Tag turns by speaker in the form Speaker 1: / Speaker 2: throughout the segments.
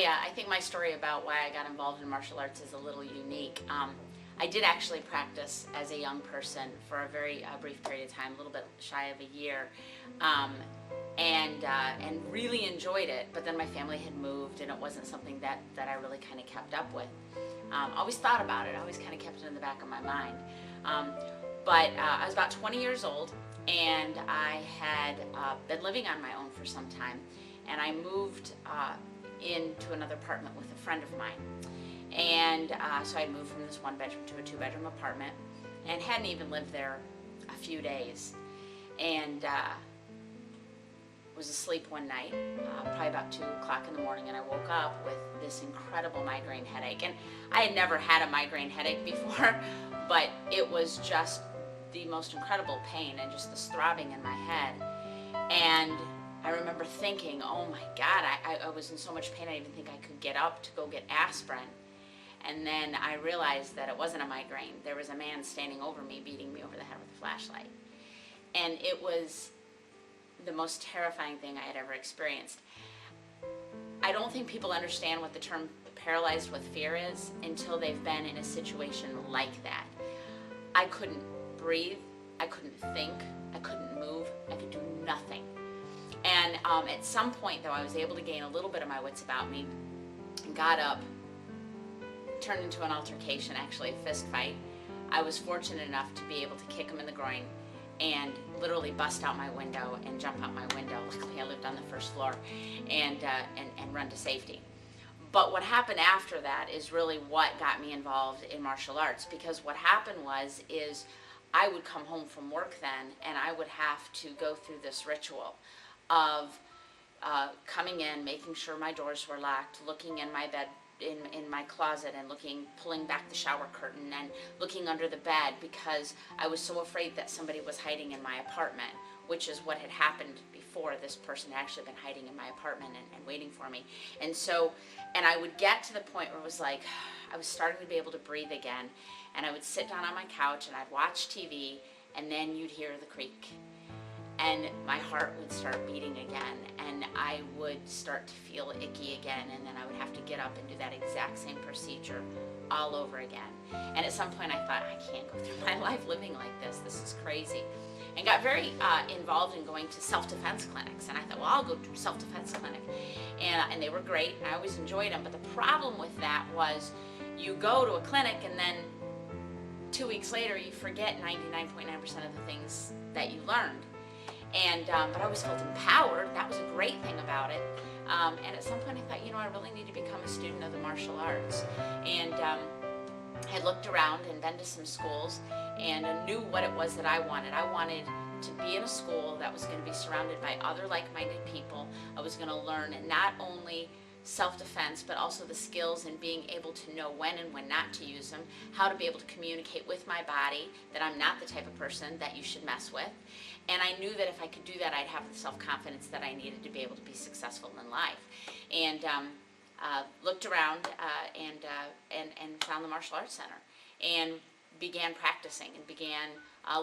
Speaker 1: I think my story about why I got involved in martial arts is a little unique. I did actually practice as a young person for a very brief period of time, a little bit shy of a year, and really enjoyed it. But then my family had moved, and it wasn't something that I really kind of kept up with. Always thought about it. I always kind of kept it in the back of my mind. But I was about 20 years old, and I had been living on my own for some time, and I moved into another apartment with a friend of mine. And so I moved from this one bedroom to a 2-bedroom apartment, and hadn't even lived there a few days, and was asleep one night, probably about 2 o'clock in the morning, and I woke up with this incredible migraine headache. And I had never had a migraine headache before, but it was just the most incredible pain and just this throbbing in my head. And I remember thinking, oh my God, I was in so much pain I didn't even think I could get up to go get aspirin. And then I realized that it wasn't a migraine. There was a man standing over me, beating me over the head with a flashlight. And it was the most terrifying thing I had ever experienced. I don't think people understand what the term paralyzed with fear is until they've been in a situation like that. I couldn't breathe, I couldn't think, I couldn't move, I could do nothing. And at some point though, I was able to gain a little bit of my wits about me and got up, turned into an altercation, actually a fist fight. I was fortunate enough to be able to kick him in the groin and literally bust out my window and jump out my window. Luckily I lived on the first floor, and run to safety. But what happened after that is really what got me involved in martial arts, because what happened is I would come home from work then, and I would have to go through this ritual of coming in, making sure my doors were locked, looking in my bed, in my closet, and pulling back the shower curtain and looking under the bed, because I was so afraid that somebody was hiding in my apartment, which is what had happened before. This person had actually been hiding in my apartment and waiting for me. And I would get to the point where it was like, I was starting to be able to breathe again, and I would sit down on my couch and I'd watch TV, and then you'd hear the creak, and my heart would start beating again, and I would start to feel icky again, and then I would have to get up and do that exact same procedure all over again. And at some point I thought, I can't go through my life living like this. This is crazy. And got very involved in going to self-defense clinics. And I thought, well, I'll go to a self-defense clinic. And they were great, and I always enjoyed them. But the problem with that was you go to a clinic, and then 2 weeks later you forget 99.9% of the things that you learned. But I always felt empowered. That was a great thing about it. And at some point I thought, I really need to become a student of the martial arts. And I looked around and been to some schools, and I knew what it was that I wanted. I wanted to be in a school that was going to be surrounded by other like-minded people. I was going to learn not only self-defense, but also the skills in being able to know when and when not to use them, how to be able to communicate with my body that I'm not the type of person that you should mess with. And I knew that if I could do that, I'd have the self-confidence that I needed to be able to be successful in life. And looked around and found the Martial Arts Center, and began practicing, and began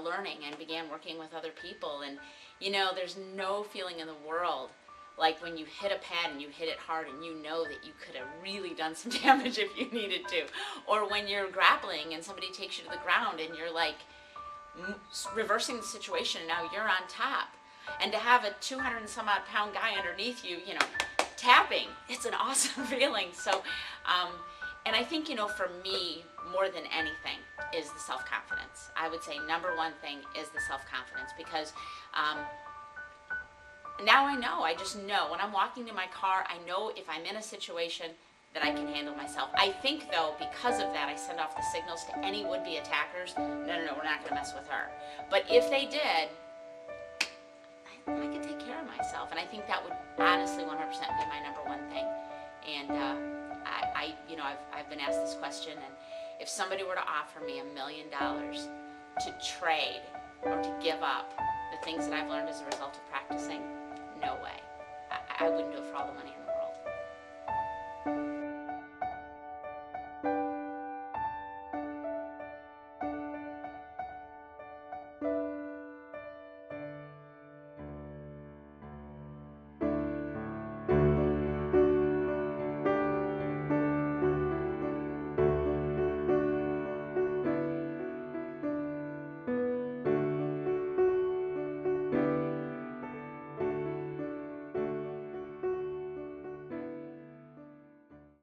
Speaker 1: learning, and began working with other people. And there's no feeling in the world like when you hit a pad and you hit it hard, and you know that you could have really done some damage if you needed to. Or when you're grappling and somebody takes you to the ground and you're like reversing the situation, and now you're on top. And to have a 200 and some odd pound guy underneath you, tapping, it's an awesome feeling. So, and I think, for me, more than anything is the self-confidence. I would say number one thing is the self-confidence, because now I just know when I'm walking to my car, I know if I'm in a situation that I can handle myself. I think though, because of that, I send off the signals to any would-be attackers, no, we're not gonna mess with her. But if they did, I could take care of myself. And I think that would honestly 100% be my number one thing. And I've been asked this question, and if somebody were to offer me $1 million to trade or to give up the things that I've learned as a result of practicing, no way. I wouldn't do it for all the money in the